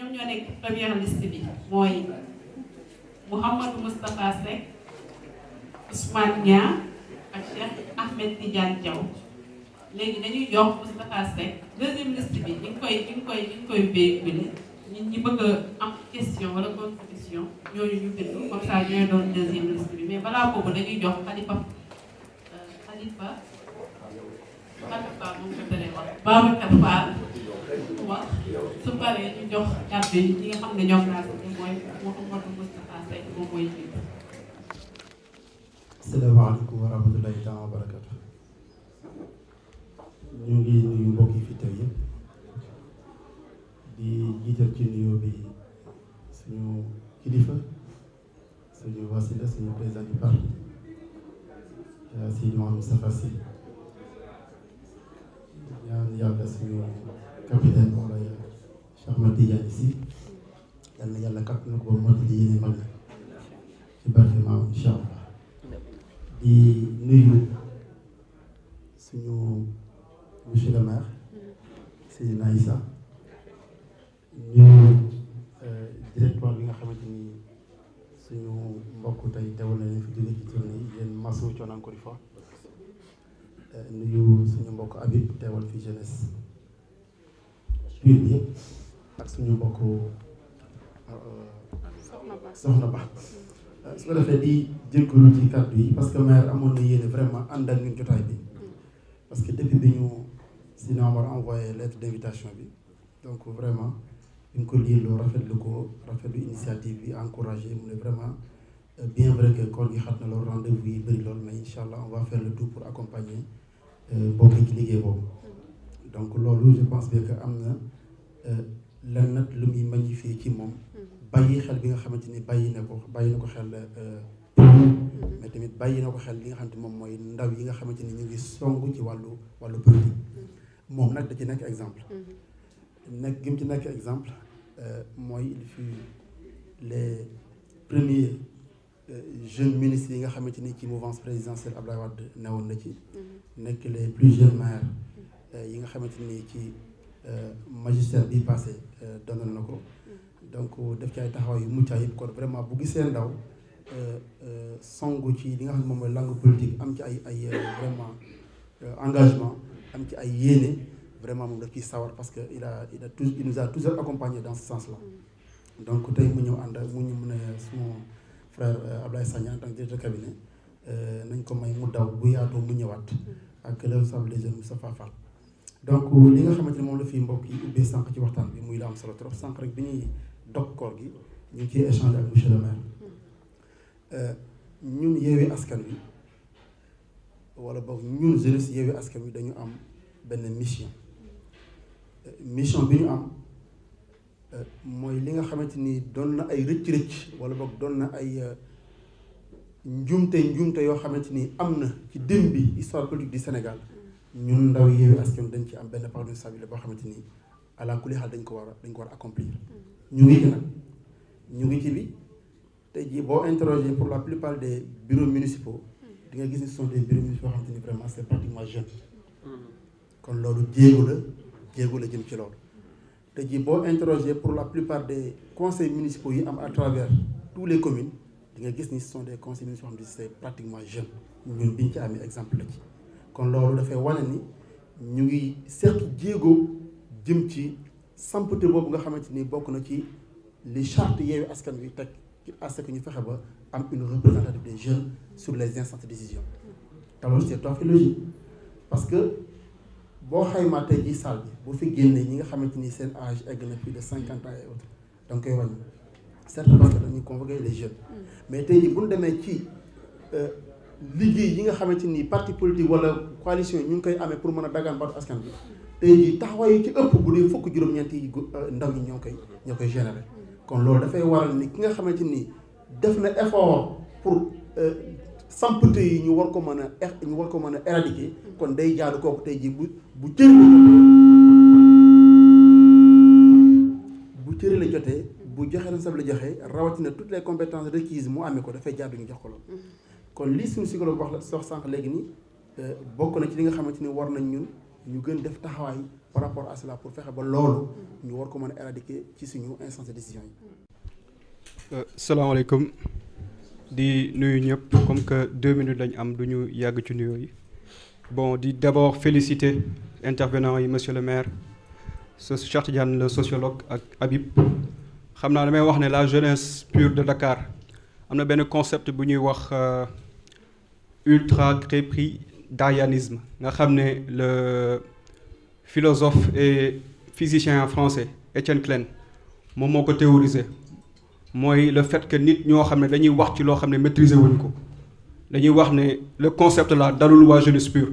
ñoom ñoo nekk première liste bi mooy Mouhamadou Moustapha Seck Ousmane Niang ak Cheikh Ahmed Tidiane Diaw léegi dañuy jox Moustapha Seck deuxième liste bi ñu ngi koy véhiculer ñi bëgg a am question wala contribution ñooñu ñu bindu comme ça ñooy doon deuxième liste bi mais balaa boobu dañuy jox Khalifa moom ko tëlee wax Babacar Fall wax su paree ñu jox kàddu yi ñi nga xam ne ñoom laa si mooy Mouhamadou Moustapha Seck moom mooy jiitu. asalaamaaleykum wa rahmatulahi taala wa barakatu. ñu ngi nuyu mbokk yi fi teew yëpp di jiital ci nuyoo bi suñu kilifa suñu wasila suñu président du parti Seydi Mouhamadou Moustapha Sy ñaan yàlla suñu capitaine wala Cheikh Ahmed Tidiane Sy yal na yàlla kàpp na ko ba mot li yéene mag ci barke maam incha allah di nuyu suñu monsieur le maire Seydina Issa nuyu directoire bi nga xamante ni suñu mbokk tey teewal na leen fi jóge ci tournée yi leen masu coono encore une fois nuyu suñu mbokk Habib teewal fi jeunesse pur bi yëpp ak suñu mbokk soxna Ba su ko defee di jëkkalu ci kàddu yi parce que maire amoon na yéene vraiment ànd ak ñun jotaay bi parce que depuis bi ñu sinon war a envoyé lettre d'invitation bi donc vraiment ñu ko lire loo rafetlu initiative bi encouragé mu ne vraiment bien vrai que koor gi xat na loolu rendez-vous yi bëri loolu mais incha allah on va faire le tout pour accompagner mbokk ci liggéey boobu donc loolu je pense bien que am na lan nag lu muy magnifier ci moom bàyyi xel bi nga xamante ni bàyyi na ko xel mais tamit bàyyi na ko xel li nga xamante moom mooy ndaw yi nga xamante ni ñu ngi song ci wàllu politique moom nag da ci nekk exemple nekk gi mu ci nekk exemple mooy il fut les premiers jeunes ministres yi nga xamante ni ci mouvance présidentielle Abdoulaye Wade newoon na ci nekk les plus jeunes maires yi nga xamante ni ci magistère bi passé donal na ko donc def ci ay taxawaay yu mucc ayib kon vraiment bu gisee ndaw songu ci li nga xam ne moom mooy langue politique am ci ay vraiment engagement am ci ay yéene vraiment moom daf ciy sawar parce que il nous a toujours accompagné dans ce sens là donc tey mu ñëw ànd ak mu ñu mën a suma frère Ablaye Sagna en tant que directeur cabinet nañ ko may mu daw bu yaatoo mu ñëwaat ak le responsable des jeunes Moustapha Fall donc li nga xamante ne moom la fi mbokk yi ubbee sànq ci waxtaan bi muy la am solo trop sànq rek bi ñuy dog koor gi ñu ngi ciy échanger ak monsieur le maire ñun Yewwi Askan Wi wala boog ñun jeunesse Yewwi Askan Wi dañu am benn mission bi ñu am mooy li nga xamante ni doon na ay rëcc-rëcc wala boog doon na ay njuumte yoo xamante ni am na ci démb bi histoire politique du Sénégal ñun ndaw Yewwi Askan Wi dañ ci am benn part de responsabilité boo xamante ni ala kulli xaal dañ ko war a accomplir ñu ngi ci nag ñu ngi ci bi tey jii boo interroger pour la plupart des bureaux municipaux di nga gis ni ce sont des bureaux municipaux yoo xamante ni vraiment c'est pratiquement jeune kon loolu jéego la jëm ci loolu tey jii boo interroger pour la plupart des conseils municipaux yi am à travers tous les communes di nga gis ni ce sont des conseils municipaux yoo xamante ni c'est pratiquement jeune ñun biñ ci amee exemple la ci kon loolu dafay wane ni ñu ngi seq jéego jëm ci sampute boobu nga xamante ni bokk na ci li charte Yewwi Askan Wi teg à ce que ñu fexe ba am une représentativité des jeunes sur les instances de décision te loolu c'est tout à fait logique parce que boo xaymaa tey jii salle bi boo fi génnee ñi nga xamante ni seen âge egg na plus de 50 ans et autres da nga koy wàññi certes parce que dañuy convoquer les jeunes mais tey jii bu ñu demee ci liggéey yi nga xamante ni parti politique wala coalition yi ñu ngi koy amee pour mën a dagaan baatu askan bi tey jii taxawaay yi ci ëpp bu dee fukk juróom-ñeent yi ndaw ñi ñoo koy générer kon loolu dafay waral ni ki nga xamante ni def na effort pour sampute yi ñu war ko mën a éradiquer kon day jaadu kooku tey jii bu cëri la jotee bu joxe na sab la joxe rawatina toutes les compétences requises mu amee ko dafay jaadu ñu jox ko loolu kon lii suñu psychologue wax sànq léegi ni bokk na ci li nga xamante ni war nañ ñun ñu gën def taxawaay par rapport à cela pour fexe ba loolu ñu war ko mën a éradiquer ci suñu instance de décision yi. salaamaaleykum di nuyu ñëpp comme que 2 minutes lañ am du ñu yàgg ci nuyoo yi bon di d'abord féliciter intervenants yi monsieur le maire Cheikh Tidiane le sociologue ak Habib xam naa damay wax ne la jeunesse pure de Dakar am na benn concept bu ñuy wax ultra crépidarianisme nga xam ne le philosophe et physicien français Étienne Klein moom moo ko théorisé mooy le fait que nit ñoo xam ne dañuy wax ci loo xam ne maîtriser wuñ ko dañuy wax ne le concept là dalul waa jeunesse pure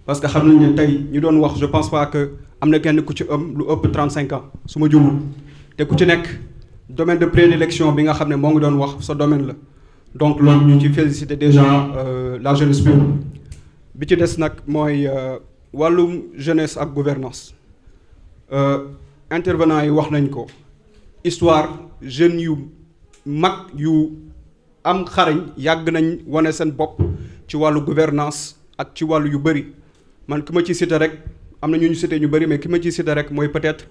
parce que xam nañ ne tey ñu doon wax je pense pas que am na kenn ku ci lu ëpp 35 ans su ma jumul te ku ci nekk domaine de prédilection bi nga xam ne moo ngi doon wax sa domaine la donc loolu ñu ci féliciter déjà la jeunesse pure bi ci des nag mooy wàllum jeunesse ak gouvernance intervenants yi wax nañ ko histoire jeunes yu mag yu am xarañ yàgg nañ wane seen bopp ci wàllu gouvernance ak ci wàllu yu bëri man ki ma ci cité rek am na ñu cité ñu bëri mais ki ma ci cité rek mooy peut-être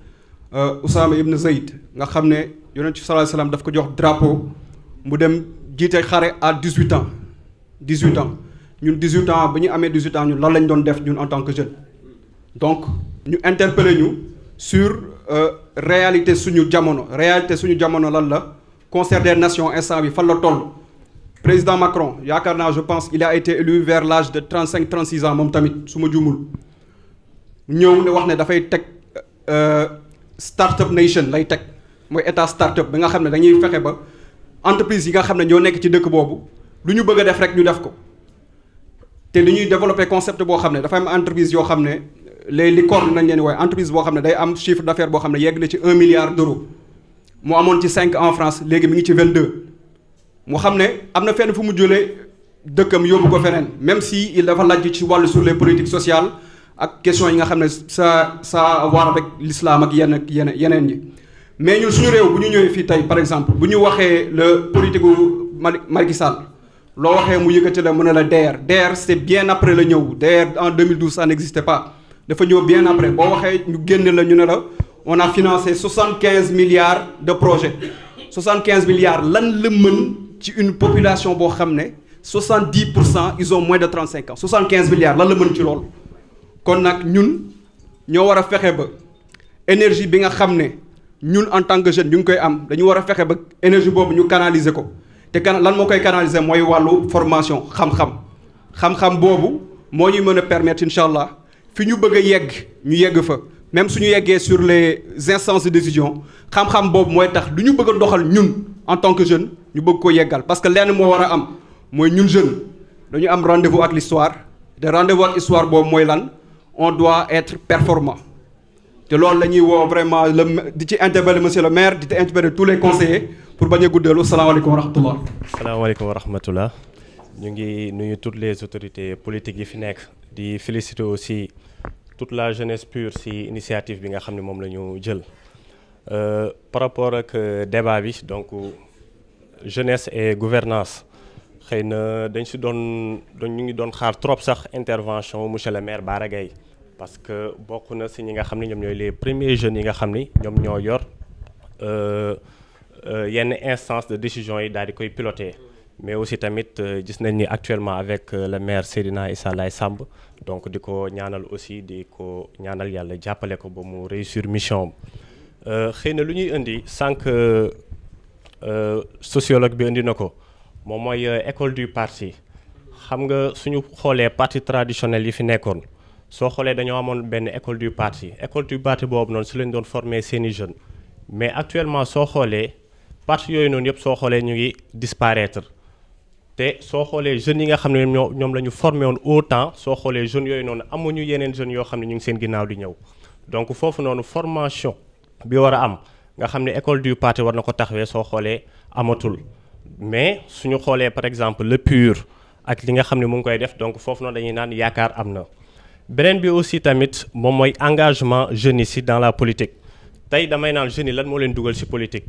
Oussama ibn Zayd nga xam ne yonent ci sallallahu alayhi wasallam daf ko jox drapeau mu dem jiite xare à 18 ans ñun 18 ans ba ñu amee 18 ans ñun lan lañ doon def ñun en tant que jeune donc ñu interpeller ñu sur réalité suñu jamono lan la concert des nations instant bi fan la toll président Macron yaakaar naa je pense il a été élu vers l'âge de 35-36 ans moom tamit su ma juumul ñëw ne wax ne dafay teg start-up nation lay teg mooy état start-up bi nga xam ne dañuy fexe ba entreprise yi nga xam ne ñoo nekk ci dëkk boobu lu ñu bëgg a def rek ñu def ko te dañuy développer concept boo xam ne dafa am entreprise yoo xam ne les licornes nañ leen wooye entreprise boo xam ne day am chiffre d'affaires boo xam ne yegg na ci 1 milliard d'euros mu amoon ci 5 en France léegi mi ngi ci 22 mu xam ne am na fenn fu mu jëlee dëkkam yóbbu ko feneen même si il dafa laaj ci wàllu sur les politiques sociales ak question yi nga xam ne ça a voir avec l'islam ak yeneen yi mais ñun suñu réew bu ñu ñëwee fii tey par exemple bu ñu waxee le politique gu Macky Sall loo waxee mu yëkkati la mën a la DER c'est bien après la ñëw DER en 2012 ça n'existait pas dafa ñëw bien après boo waxee ñu génne la ñu ne la on a financé 75 milliards de projets 75 milliards lan la mën ci une population boo xam ne 70% ils ont moins de 35 ans 75 milliards lan la mën ci loolu kon nag ñun ñoo war a fexe ba énergie bi nga xam ne ñun en tant que jeune ñu ngi koy am dañu war a fexe ba énergie boobu ñu canaliser ko te lan moo koy canaliser mooy wàllu formation xam-xam boobu moo ñuy mën a permettre incha allah fi ñu bëgg a yegg ñu yegg fa même suñu yeggee sur les instances de décision xam-xam boobu mooy tax lu ñu bëgg a doxal ñun en tant que jeune ñu bëgg ko yeggal parce que lenn moo war a am mooy ñun jeune dañu am rendez-vous ak l'histoire te rendez-vous ak histoire boobu mooy lan on doit être performant te loolu la ñuy woo vraiment di ci interpeller monsieur le maire di ci interpeller tous les conseillers pour bañ a guddeelu salaamaaleykum wa rahmatullah. salaamaaleykum wa rahmatullah ñu ngi nuyu toutes les autorités politiques yi fi nekk di féliciter aussi toute la jeunesse pure ci initiative bi nga xam ne moom la ñu jël par rapport ak débat bi donc jeunesse et gouvernance xëy na ñu ngi doon xaar trop sax intervention monsieur le maire Bara Gaye parce que bokk na ci ñi nga xam ne ñoom ñooy les premiers jeunes yi nga xam ni ñoom ñoo yor yenn instance de décision yi daal di koy piloter mais aussi tamit gis nañ ni actuellement avec le maire Seydina Issa Laye Samb donc di ko ñaanal aussi di ko ñaanal yàlla jàppale ko ba mu réussir mission am xëy na lu ñuy indi sànq sociologue bi indi na ko moom mooy école du parti xam nga suñu xoolee parti traditionnel yi fi nekkoon soo xoolee dañoo amoon benn école du parti boobu noonu su leen doon former seeni jeunes mais actuellement soo xoolee parti yooyu noonu yëpp soo xoolee ñu ngi disparaître te soo xoolee jeunes yi nga xam ne ñoom la ñu formé woon autant soo xoolee jeunes yooyu noonu amuñu yeneen jeunes yoo xam ne ñu ngi seen ginnaaw di ñëw donc foofu noonu formation bi war a am nga xam ne école du parti war na ko taxawee soo xoolee amatul mais suñu xoolee par exemple le PUR ak li nga xam ne mu ngi koy def donc foofu noonu dañuy naan yaakaar am na beneen bi aussi tamit moom mooy engagement jeunes yi dans la politique tey damay naan jeunes yi lan moo leen dugal ci politique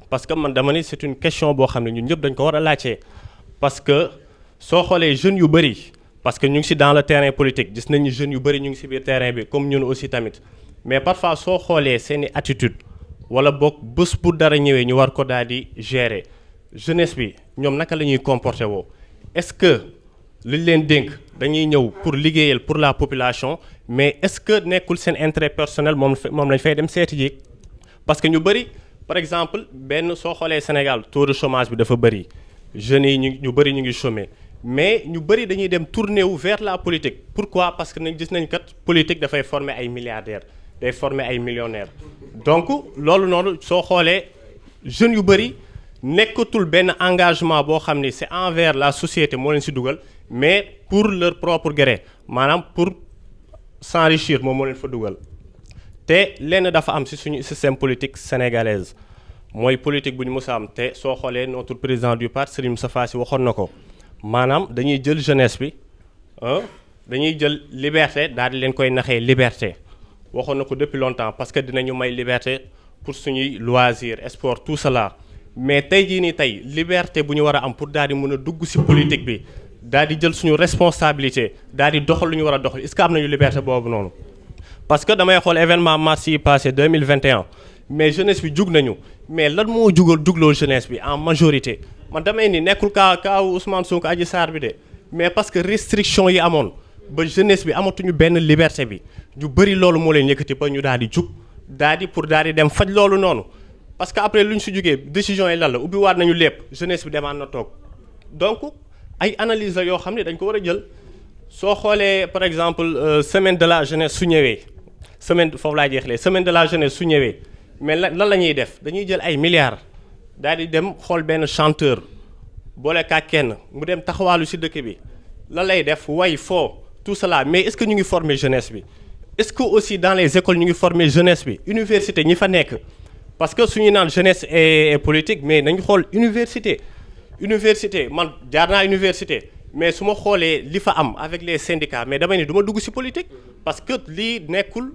parce que man dama ni c'est une question boo xam ne ñun ñëpp dañ ko war a laajte parce que soo xoolee jeunes yu bëri parce que ñu ngi ci dans le terrain politique gis nañu jeunes yu bëri ñu ngi ci biir terrain bi comme ñun aussi tamit mais parfois soo xoolee seeni attitude wala boog bés bu dara ñëwee ñu war ko daal di gérer jeunesse bi ñoom naka la ñuy comporté woo est-ce que liñ leen dénk dañuy ñëw pour liggéeyal pour la population mais est-ce que nekkul seen intérêt personnel moom lañ fay dem seeti ji parce que ñu bëri par exemple benn soo xoolee Sénégal taux de chômage bi dafa bëri jeunes yi ñu bëri ñu ngi chômer mais ñu bëri dañuy dem tourner wu vers la politique pourquoi parce que nañ gis nañ kat politique dafay former ay milliardaires day former ay millionnaires donc loolu noonu soo xoolee jeunes yu bëri nekkatul benn engagement boo xam ni c'est envers la société moo leen ci dugal mais pour leur propre gré maanaam pour s'enrichir moom moo leen fa dugal te lenn dafa am ci suñu système politique sénégalaise mooy politique bu ñu mës a am te soo xoolee notre président du parti Serigne Moustapha Sy waxoon na ko maanaam dañuy jël jeunesse bi dañuy jël liberté daal di leen koy naxee liberté waxoon na ko depuis longtemps parce que dinañu may liberté pour suñuy loisir sport tout cela mais tey jii nii tey liberté bu ñu war a am pour daal di mën a dugg ci politique bi daal di jël suñu responsabilité daal di doxal lu ñu war a doxal est-ce que am nañu liberté boobu noonu parce que damay xool événement mars yi passé 2021 mais jeunesse bi jug nañu mais lan moo jugloo jeunesse bi en majorité man damay ni nekkul kaa Ousmane Sonko Adji Sarr bi de mais parce que restriction yi amoon ba jeunesse bi amatuñu benn liberté bi ñu bëri loolu moo leen yëkkati ba ñu daal di jug daal di pour daal di dem faj loolu noonu parce que après lu ñu si jugee décision yi lan la ubbi waat nañu lépp jeunesse bi demaan na toog donc ay analyse la yoo xam ne dañ ko war a jël soo xoolee par exemple semaine de la jeunesse su ñëwee semaine foofu laa jeexlee semaine de la jeunesse su ñëwee mais lan la ñuy def dañuy jël ay milliards daal di dem xool benn chanteur boole kaa kenn mu dem taxawaalu ci dëkk bi lan lay def way foo tout cela mais est-ce que ñu ngi former jeunesse bi est-ce que aussi dans les écoles ñu ngi former jeunesse bi université ñi fa nekk parce que suñu naan jeunesse et politique mais nañu xool université man jaar naa université mais su ma xoolee li fa am avec les syndicats mais damay ni du ma dugg ci politique parce que lii nekkul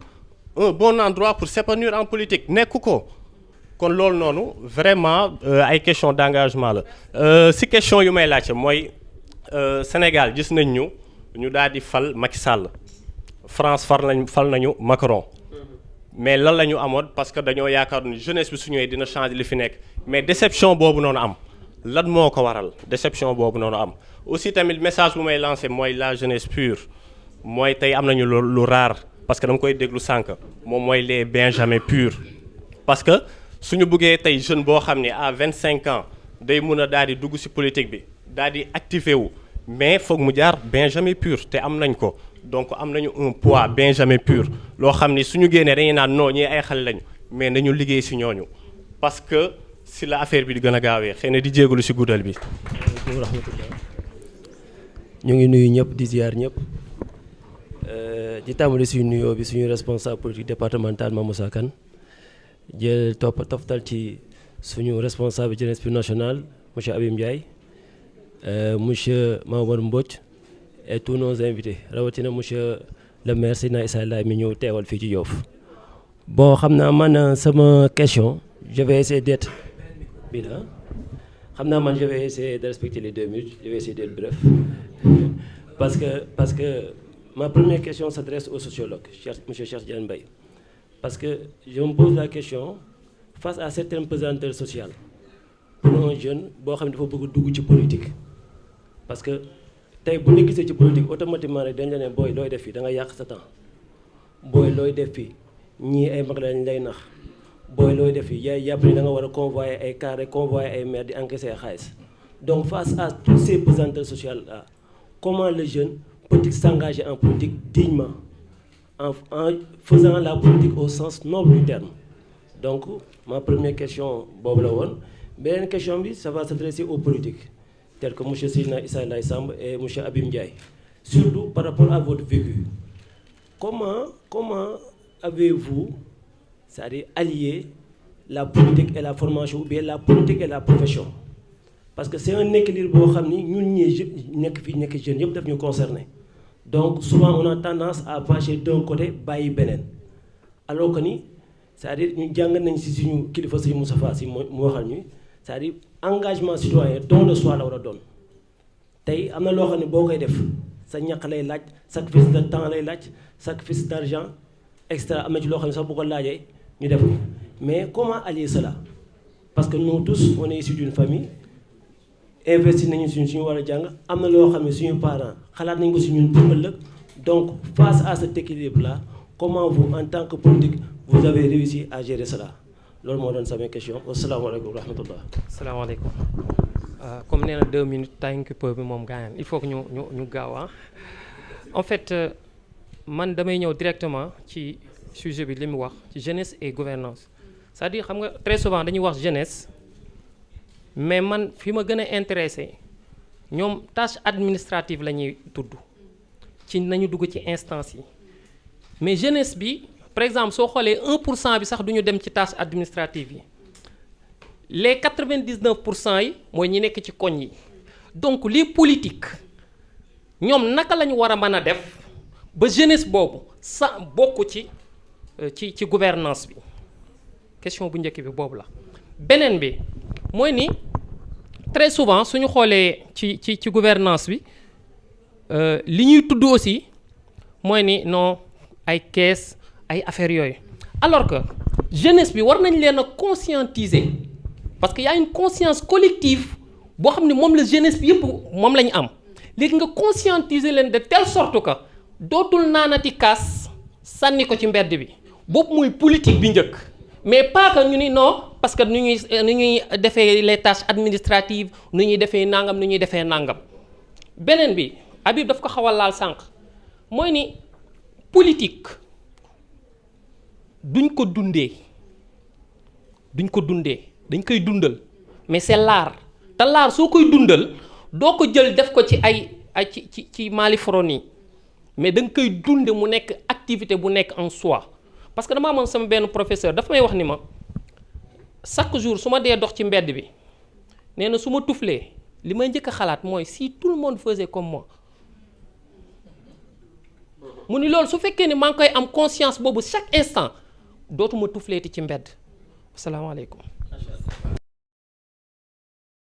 un bon endroit pour s'épanouir en politique nekku ko kon loolu noonu vraiment ay question d'engagement la ci question yu may laajte mooy Sénégal gis nañ ñu daal di fal Macky Sall France fal nañu Macron mais lan la ñu amoon parce que dañoo yaakaar ni jeunesse bi su ñëwee dina changer li fi nekk mais déception boobu noonu am lan moo ko waral déception boobu noonu am aussi tamit message bu may lancer mooy la jeunesse pure mooy tey am nañu lu rare parce que dama koy déglu sànq moom mooy les benjamins purs parce que suñu bëggee tey jeune boo xam ne à 25 ans day mun a daal di dugg ci politique bi daal di activer wu mais foog mu jaar benjamin pur te am nañ ko donc am nañu un poids benjamin pur loo xam ni suñu génnee dañuy naan non ñii ay xale lañu mais nañu liggéey ci ñooñu parce que ci la affaire bi di gën a gaawee xëy na di jégalu ci guddal bi. rahmatullah ñu ngi nuyu ñëpp di ziar ñëpp di tàmbali suñu nuyoo bi suñu responsable politique départemental Mamoussa Kane jël toftal ci suñu responsable jeunesse nationale monsieur Abim Ndiaye monsieur Mamadou Mbodj et tous nos invités rawatina monsieur le maire Seydina Issa Laye mi ñëw teewal fii ci Yoff bon xam naa man sama question je vais essayer d'être xam naa man je vais essayer de respecter les 2 minutes je vais essayer d'être bref parce que ma première question s'adresse au sociologue monsieur Cheikh Diane Mbaye parce que je me pose la question face à certaines pesanteurs sociales pour un jeune boo xam ne dafa bëgg dugg ci politique parce que tey bu ñu gisee ci politique automatiquement rek dañ la ne booy looy def fii da nga yàq sa temps booy looy def fii ñii ay mag lañ lay nax booy looy def fii yaay yàpp ni da nga war a convoyer ay carré convoyer ay maire di encaisser ay xaalis donc face à toutes ces pesanteurs sociales là comment le jeune peut-il s'engager en politique dignement en faisant la politique au sens noble du terme donc ma première question boobu la woon beneen question bi ça va s'adresser aux politiques tels que monsieur Seydina Issa Laye Samb et monsieur Abim Ndiaye surtout par rapport à votre vécu comment avez-vous c'est-à-dire allier la politique et la formation ou bien la politique et la profession parce que c'est un équilibre boo xam ni ñun ñii nekk jeunes yëpp daf ñu concerné donc souvent on a tendance à pencher d'un côté bàyyi beneen alors que ni c'est-à-dire ñu jàng nañ ci suñu kilifa suñu Moustapha Sy mu waxal ñu c'est-à-dire engagement citoyen don de soi la war a doon tey am na loo xam ne boo koy def sa ñaq lay laaj sacrifice de temps lay laaj sacrifice d'argent extra am na ci loo xam ne sax bu ko laajee ñu def ko mais comment allier cela parce que nous tous on est issus d'une famille investir nañu suñu war a jàng am na loo xam ne suñu parents xalaat nañ ko si ñun pour ëllëg donc face à cet équilibre là comment vous en tant que politique vous avez réussi à gérer cela loolu moo doon sama question wasalaamaaleykum wa rahmatullah. salaamaaleykum comme nee na 2 minutes time keeper bi moom gaañaan il faut que ñu gaaw en fait man damay ñëw directement ci sujet bi li mu wax ci jeunesse et gouvernance c'est-à-dire xam nga très souvent dañuy wax jeunesse mais man fi ma gën a intéressé ñoom tâche administrative la ñuy tudd ci nañu dugg ci instance yi mais jeunesse bi par exemple soo xoolee 1% bi sax du ñu dem ci tâche administrative yi les 99% yi mooy ñi nekk ci koñ yi donc les politiques ñoom naka la ñu war a mën a def ba jeunesse boobu sa bokk ci gouvernance bi question bu njëkk bi boobu la. beneen bi mooy ni très souvent suñu xoolee ci gouvernance bi li ñuy tudd aussi mooy ni non ay caisse ay affaires yooyu alors que jeunesse bi war nañ leen a conscientiser parce que y a une conscience collective boo xam ne moom la jeunesse bi yëpp moom la ñu am léegi nga conscientiser leen de telle sorte que dootul naanati kaas sànni ko ci mbedd bi boobu mooy politique bi njëkk mais pas que ñu ni non parce que nu ñuy defee les tâches administratives nu ñuy defee nangam nu ñuy defee nangam beneen bi Habib daf ko xaw a laal sànq mooy ni politique duñ ko dundee dañ koy dundal mais c'est l'art te l'art soo koy dundal doo ko jël def ko ci ay ci malifron yi mais da nga koy dunde mu nekk activité bu nekk en soi parce que dama amoon sama benn professeur dafa may wax ni ma chaque jour su ma dee dox ci mbedd bi nee na su ma tuflee li may njëkk a xalaat mooy si tout le monde faisait comme moi mu ni loolu su fekkee ni maa ngi koy am conscience boobu chaque instant dootuma tufleeti ci mbedd asalaamaaleykum